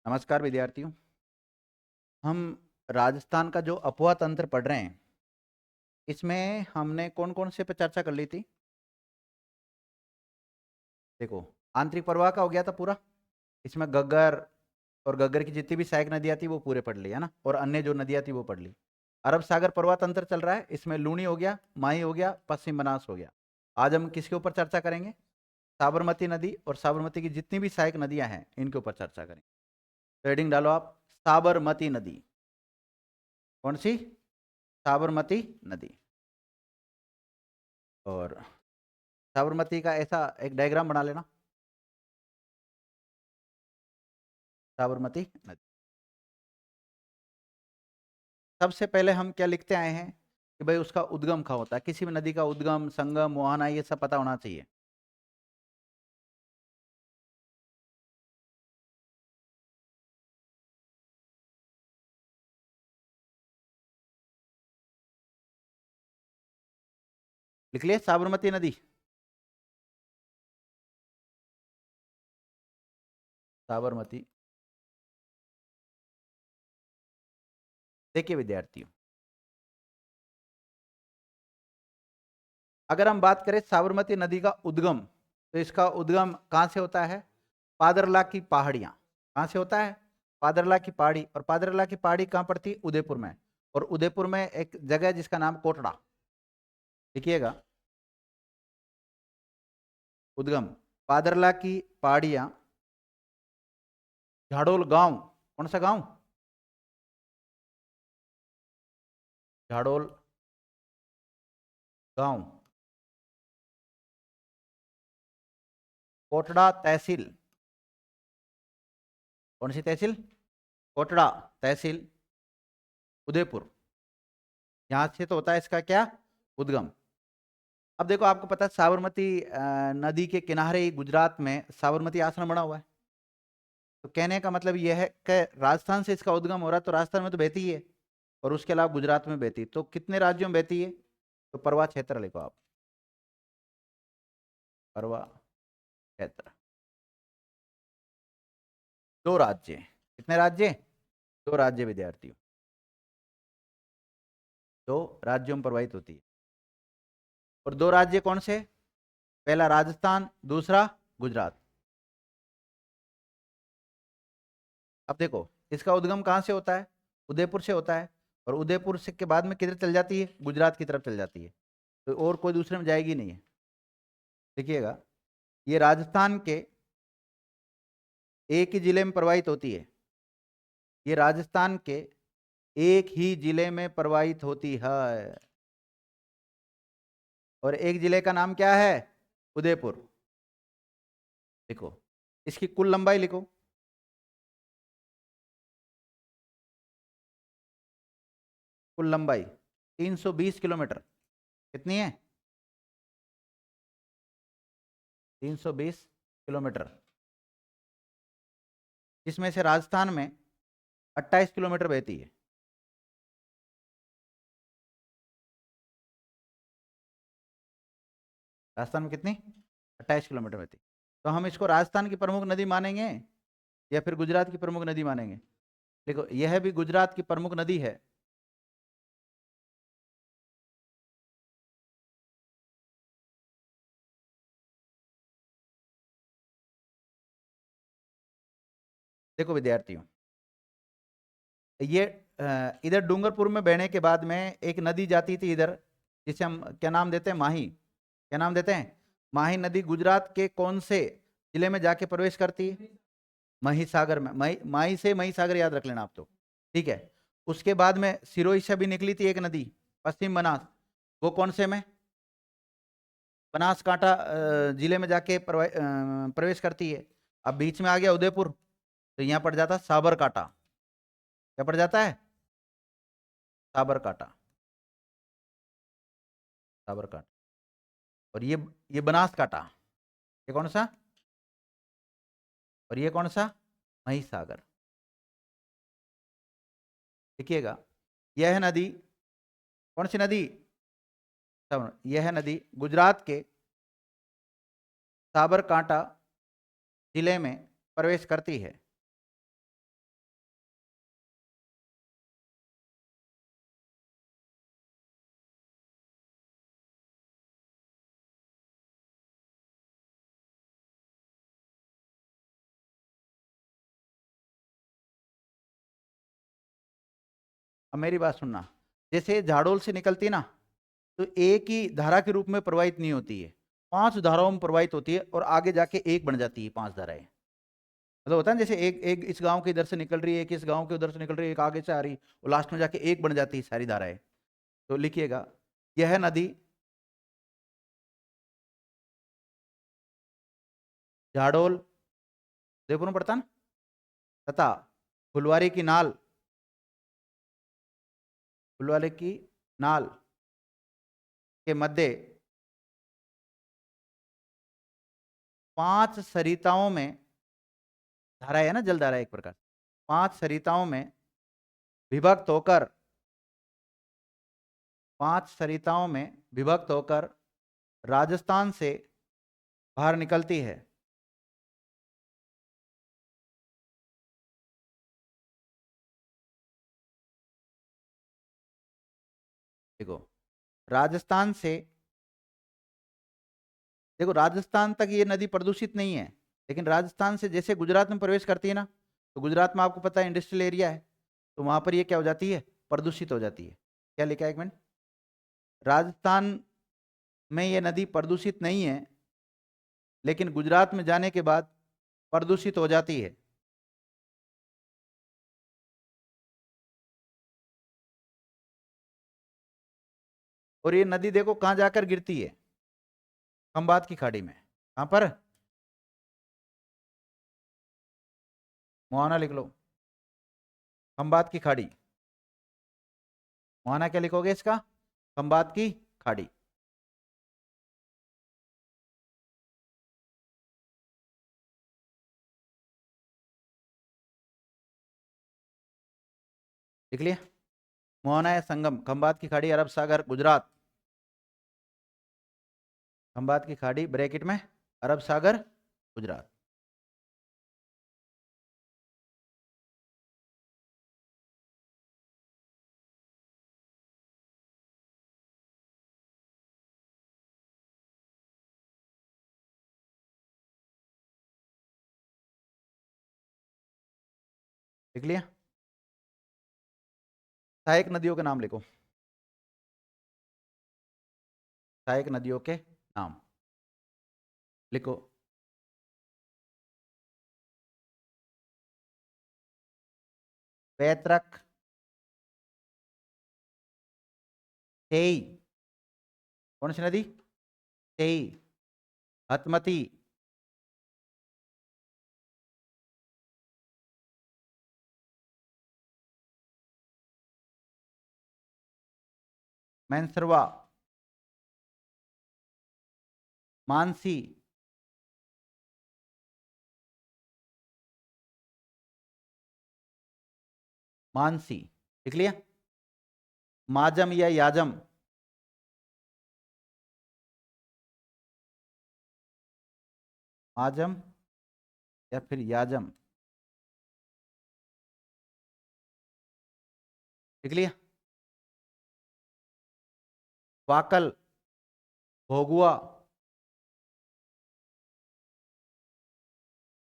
नमस्कार विद्यार्थियों। हम राजस्थान का जो अपवाह तंत्र पढ़ रहे हैं, इसमें हमने कौन कौन से पे चर्चा कर ली थी। देखो, आंतरिक प्रवाह का हो गया था पूरा। इसमें गग्गर और गग्गर की जितनी भी सहायक नदियां थी वो पूरे पढ़ ली है ना, और अन्य जो नदियां थी वो पढ़ ली। अरब सागर प्रवाह तंत्र चल रहा है, इसमें लूनी हो गया, माही हो गया, पश्चिम बनास हो गया। आज हम किसके ऊपर चर्चा करेंगे? साबरमती नदी और साबरमती की जितनी भी सहायक नदियां हैं इनके ऊपर चर्चा करेंगे। तो हेडिंग डालो आप, साबरमती नदी। कौन सी? साबरमती नदी। और साबरमती का ऐसा एक डायग्राम बना लेना। साबरमती नदी। सबसे पहले हम क्या लिखते आए हैं कि भाई उसका उद्गम कहाँ होता है। किसी भी नदी का उद्गम, संगम, मुहाना, ये सब पता होना चाहिए। लिख लिए साबरमती नदी। साबरमती। देखिए विद्यार्थियों, अगर हम बात करें साबरमती नदी का उद्गम, तो इसका उद्गम कहाँ से होता है? पादरला की पहाड़ियां। कहाँ से होता है? पादरला की पहाड़ी। और पादरला की पहाड़ी कहाँ पड़ती है? उदयपुर में। और उदयपुर में एक जगह है जिसका नाम कोटड़ा। लिखिएगा, उद्गम पादरला की पहाड़ियां, झाड़ोल गांव। कौन सा गांव? झाड़ोल गांव। कोटड़ा तहसील। कौन सी तहसील? कोटड़ा तहसील, उदयपुर। यहां से तो होता है इसका क्या? उद्गम। अब देखो, आपको पता है साबरमती नदी के किनारे ही गुजरात में साबरमती आश्रम बना हुआ है। तो कहने का मतलब यह है कि राजस्थान से इसका उद्गम हो रहा है, तो राजस्थान में तो बहती ही है, और उसके अलावा गुजरात में बहती है। तो कितने राज्यों में बहती है? तो परवा क्षेत्र लिखो आप। परवा क्षेत्र। दो राज्य। कितने राज्य? दो राज्य विद्यार्थियों। दो राज्यों में प्रवाहित होती है। और दो राज्य कौन से? पहला राजस्थान, दूसरा गुजरात। अब देखो, इसका उद्गम कहाँ से होता है? उदयपुर से होता है। और उदयपुर से के बाद में किधर चल जाती है? गुजरात की तरफ चल जाती है। तो और कोई दूसरे में जाएगी नहीं है। देखिएगा, ये राजस्थान के एक ही जिले में प्रवाहित होती है। ये राजस्थान के एक ही जिले में प्रवाहित होती है। और एक जिले का नाम क्या है? उदयपुर। देखो, इसकी कुल लंबाई लिखो। कुल लंबाई 320 किलोमीटर। कितनी है? 320 किलोमीटर। जिसमें से राजस्थान में 28 किलोमीटर बहती है। राजस्थान में कितनी? 28 किलोमीटर बहती। तो हम इसको राजस्थान की प्रमुख नदी मानेंगे या फिर गुजरात की प्रमुख नदी मानेंगे? देखो, यह भी गुजरात की प्रमुख नदी है। देखो विद्यार्थियों, ये इधर डूंगरपुर में बहने के बाद में एक नदी जाती थी इधर, जिसे हम क्या नाम देते हैं? माही। क्या नाम देते हैं? माही नदी गुजरात के कौन से जिले में जाके प्रवेश करती है? महिसागर में। माही से महिसागर याद रख लेना आप तो। ठीक है। उसके बाद में सिरोही से भी निकली थी एक नदी, पश्चिम बनास। वो कौन से में? बनासकांठा जिले में जाके प्रवेश करती है। अब बीच में आ गया उदयपुर, तो यहाँ पड़ जाता साबरकांठा। क्या पड़ जाता है? साबरकांठा। साबरकांठा। और ये बनासकांठा। ये कौन सा? और ये कौन सा? महिसागर। देखिएगा, यह नदी कौन सी नदी? यह नदी गुजरात के साबरकांठा जिले में प्रवेश करती है। अब मेरी बात सुनना, जैसे झाड़ोल से निकलती ना, तो एक ही धारा के रूप में प्रवाहित नहीं होती है, 5 धाराओं में प्रवाहित होती है और आगे जाके एक बन जाती है 5 धाराएं। मतलब होता है ना, जैसे एक एक इस गांव के इधर से निकल रही है, एक इस गांव के उधर से निकल रही है, एक आगे से आ रही, और लास्ट में जाके एक बन जाती है सारी धाराएं। तो लिखिएगा, यह नदी झाड़ोल, देखो ना पड़ता ना, तथा फुलवारी की नाल, फुलवारी की नाल के मध्य 5 सरिताओं में, धारा है ना, जल धारा एक प्रकार, 5 सरिताओं में विभक्त होकर, 5 सरिताओं में विभक्त होकर राजस्थान से बाहर निकलती है। देखो, राजस्थान से, देखो राजस्थान तक ये नदी प्रदूषित नहीं है, लेकिन राजस्थान से जैसे गुजरात में प्रवेश करती है ना, तो गुजरात में आपको पता है इंडस्ट्रियल एरिया है, तो वहां पर ये क्या हो जाती है, प्रदूषित हो जाती है। क्या लिखा है, एक मिनट, राजस्थान में ये नदी प्रदूषित नहीं है, लेकिन गुजरात में जाने के बाद प्रदूषित हो जाती है। और ये नदी देखो कहां जाकर गिरती है, खंबात की खाड़ी में। कहां पर, मुहाना लिख लो, खंबात की खाड़ी। मुहाना क्या लिखोगे इसका, खंबात की खाड़ी। लिख लिया, मोहना है संगम, खंबात की खाड़ी, अरब सागर, गुजरात। खंबात की खाड़ी ब्रैकेट में अरब सागर, गुजरात। लिख लिया, सहायक नदियों के नाम लिखो, सहायक नदियों के नाम लिखो। पैतरक, तेई, कौन सी नदी, तेई, हतमती, मैनसरवा, मानसी, मानसी। लिख लिया, माजम या याजम, माजम या फिर याजम। लिख लिया, वाकल, भोगुआ,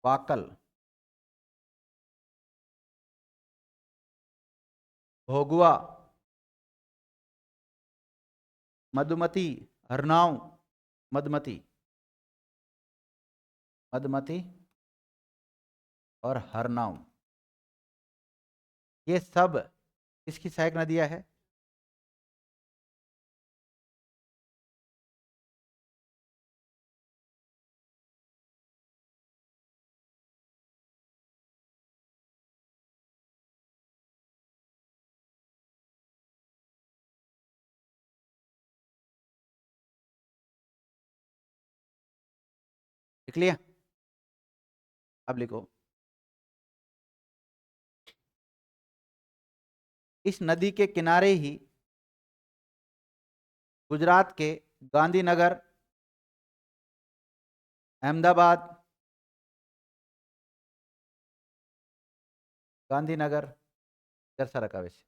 वाकल, भोगुआ, मधुमती, हरनाव, मधुमती, मधुमती और हरनाव, ये सब किसकी सहायक नदियां है, लिख लिया। अब लिखो, इस नदी के किनारे ही गुजरात के गांधीनगर, अहमदाबाद, गांधीनगर, जैसा रखा वैसे,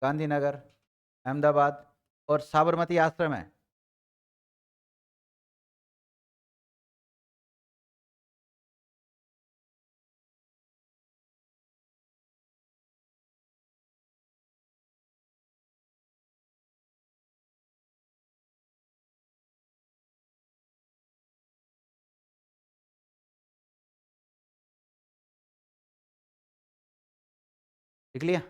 गांधीनगर, अहमदाबाद और साबरमती आश्रम है। लिख लिया?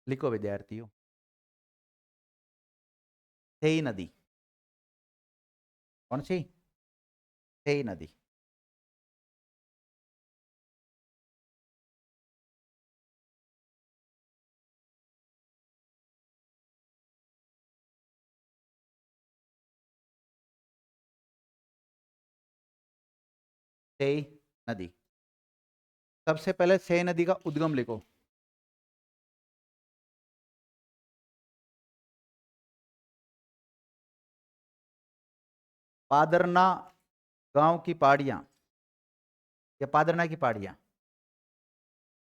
लिखो विद्यार्थियों। थेई नदी। कौन सी? थेई नदी। थेई नदी। सबसे पहले थेई नदी का उद्गम लिखो। पादरना गांव की पहाड़ियां, या पादरना की पहाड़ियां?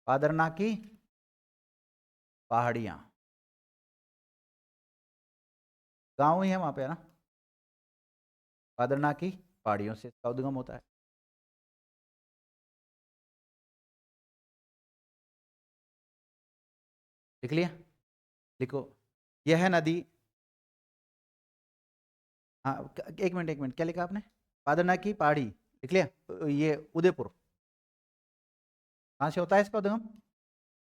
पादरना की पहाड़ियां। गांव ही है वहां पे, है ना? पादरना की पहाड़ियों से इसका उद्गम होता है। लिख लिया? लिखो। यह नदी, हाँ एक मिनट एक मिनट, क्या लिखा आपने? पादरना की पहाड़ी लिख लिया? ये उदयपुर। कहाँ से होता है इसका उद्गम?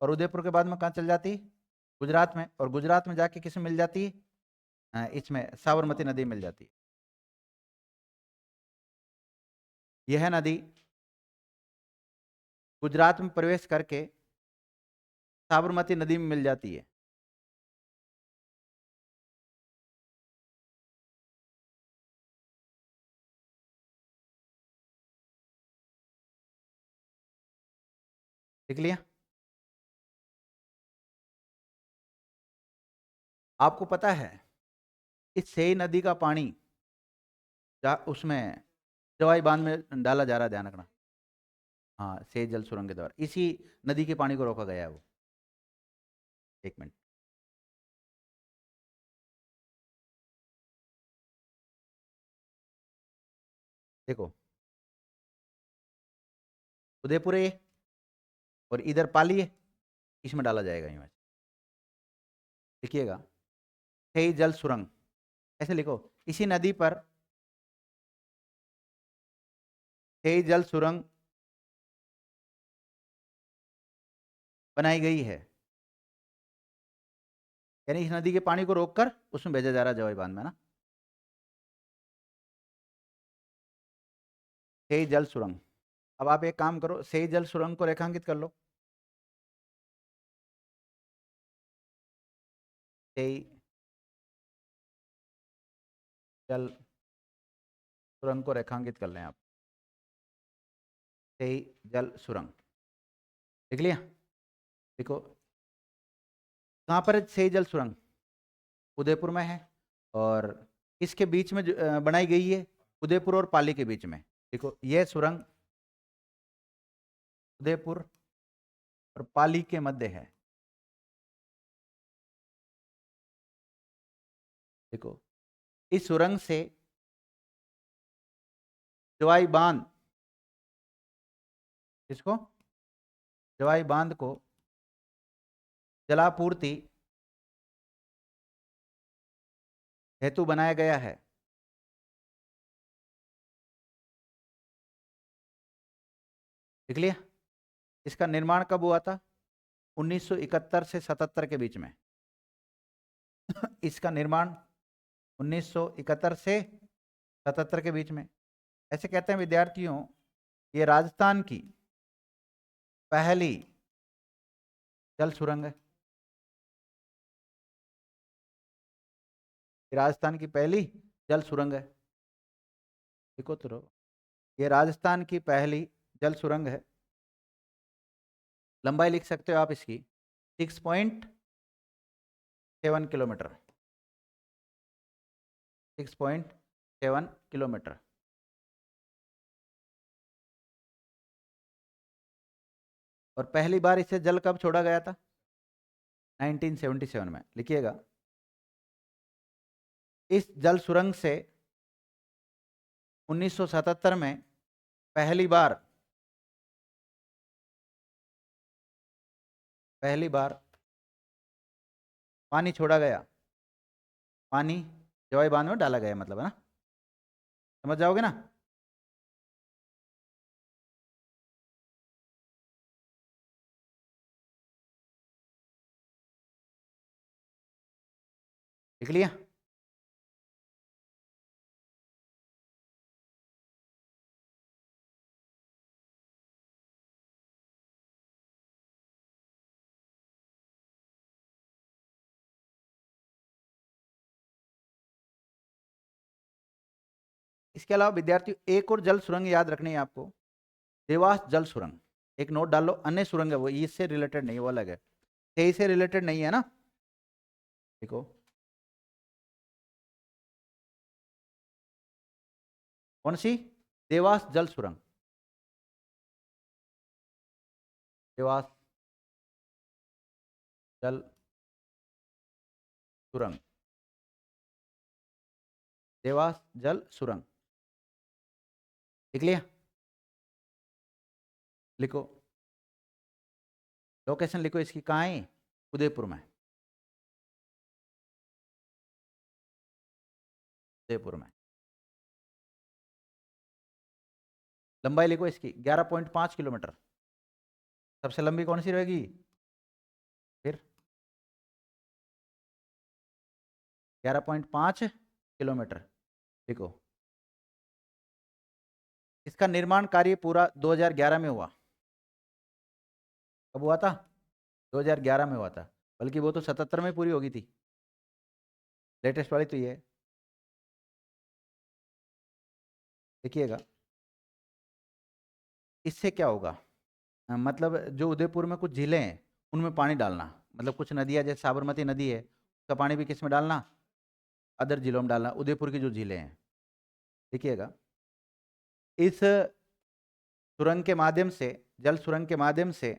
और उदयपुर के बाद में कहाँ चल जाती? गुजरात में। और गुजरात में जाके किसमें मिल जाती? इसमें साबरमती नदी मिल जाती है। यह नदी गुजरात में प्रवेश करके साबरमती नदी में मिल जाती है। लिख लिया? आपको पता है इस सेई नदी का पानी उसमें जवाई बांध में डाला जा रहा है, ध्यान रखना। हाँ, सेई जल सुरंग के द्वारा इसी नदी के पानी को रोका गया है वो। एक मिनट। देखो, उदयपुर है और इधर पाली है, इसमें डाला जाएगा ये। लिखिएगा, सेई जल सुरंग ऐसे लिखो। इसी नदी पर सेई जल सुरंग बनाई गई है, यानी इस नदी के पानी को रोककर उसमें भेजा जा रहा है जवाई बांध में ना। सेई जल सुरंग। अब आप एक काम करो, सेई जल सुरंग को रेखांकित कर लो। सेई जल सुरंग को रेखांकित कर लें आप। सेई जल सुरंग लिख लिया? देखो, कहाँ पर है सेई जल सुरंग? उदयपुर में है। और इसके बीच में बनाई गई है, उदयपुर और पाली के बीच में। देखो, यह सुरंग उदयपुर और पाली के मध्य है। देखो, इस सुरंग से जवाई बांध, इसको जवाई बांध को जलापूर्ति हेतु बनाया गया है। लिख लिया? इसका निर्माण कब हुआ था? 1971 से 77 के बीच में। इसका निर्माण 1971 से 77 के बीच में। ऐसे कहते हैं विद्यार्थियों, ये राजस्थान की पहली जल सुरंग है। ये राजस्थान की पहली जल सुरंग है। देखो तो रहो, ये राजस्थान की पहली जल सुरंग है। लंबाई लिख सकते हो आप इसकी 6.7 किलोमीटर। 6.7 किलोमीटर। और पहली बार इसे जल कब छोड़ा गया था? 1977 में। लिखिएगा, इस जल सुरंग से 1977 में पहली बार पानी छोड़ा गया। पानी जवाई बांध में डाला गया मतलब, है ना? समझ जाओगे ना? लिख लिया? इसके अलावा विद्यार्थियों एक और जल सुरंग याद रखनी है आपको, देवास जल सुरंग। एक नोट डाल लो, अन्य सुरंग है वो, इससे रिलेटेड नहीं, वो अलग है, तेईस से रिलेटेड नहीं है ना। देखो कौन सी? देवास जल सुरंग, देवास जल सुरंग, देवास जल सुरंग। लिख लिया? लिखो, लोकेशन लिखो इसकी, कहाँ है? उदयपुर में, उदयपुर में। लंबाई लिखो इसकी 11.5 किलोमीटर। सबसे लंबी कौन सी रहेगी फिर? 11.5 किलोमीटर। देखो, इसका निर्माण कार्य पूरा 2011 में हुआ। कब हुआ था? 2011 में हुआ था, बल्कि वो तो 77 में पूरी होगी थी। लेटेस्ट वाली तो ये है, देखिएगा। इससे क्या होगा, मतलब जो उदयपुर में कुछ झीलें हैं उनमें पानी डालना, मतलब कुछ नदियाँ जैसे साबरमती नदी है, उसका पानी भी किस में डालना? अदर झीलों में डालना, उदयपुर की जो झीलें हैं। देखिएगा, इस सुरंग के माध्यम से, जल सुरंग के माध्यम से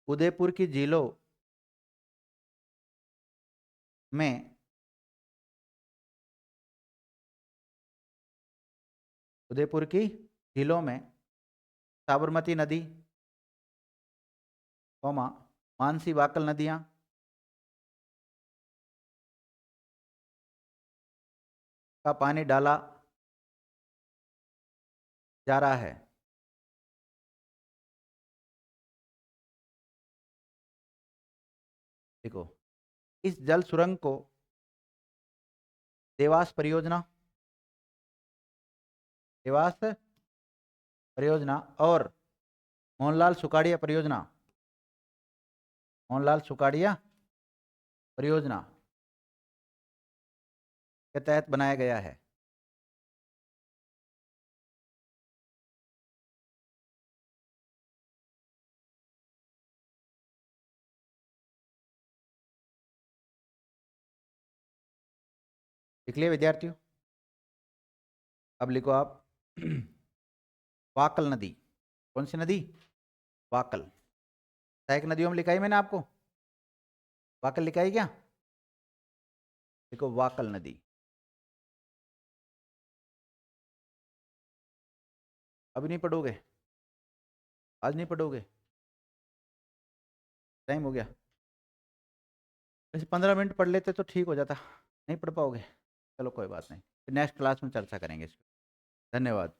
उदयपुर की झीलों में उदयपुर की झीलों में साबरमती नदी, कौमा मानसी वाकल नदियां का पानी डाला जा रहा है। देखो, इस जल सुरंग को देवास परियोजना, देवास परियोजना और मोहनलाल सुखाड़िया परियोजना, मोहनलाल सुखाड़िया परियोजना के तहत बनाया गया है। लिख लिया विद्यार्थियों? अब लिखो आप वाकल नदी। कौन सी नदी? वाकल। सहायक नदियों में लिखाई मैंने आपको, वाकल लिखाई क्या? देखो, वाकल नदी। अभी नहीं पढ़ोगे? आज नहीं पढ़ोगे? टाइम हो गया? वैसे 15 मिनट पढ़ लेते तो ठीक हो जाता, नहीं पढ़ पाओगे? चलो कोई बात नहीं, फिर नेक्स्ट क्लास में चर्चा करेंगे इस पर। धन्यवाद।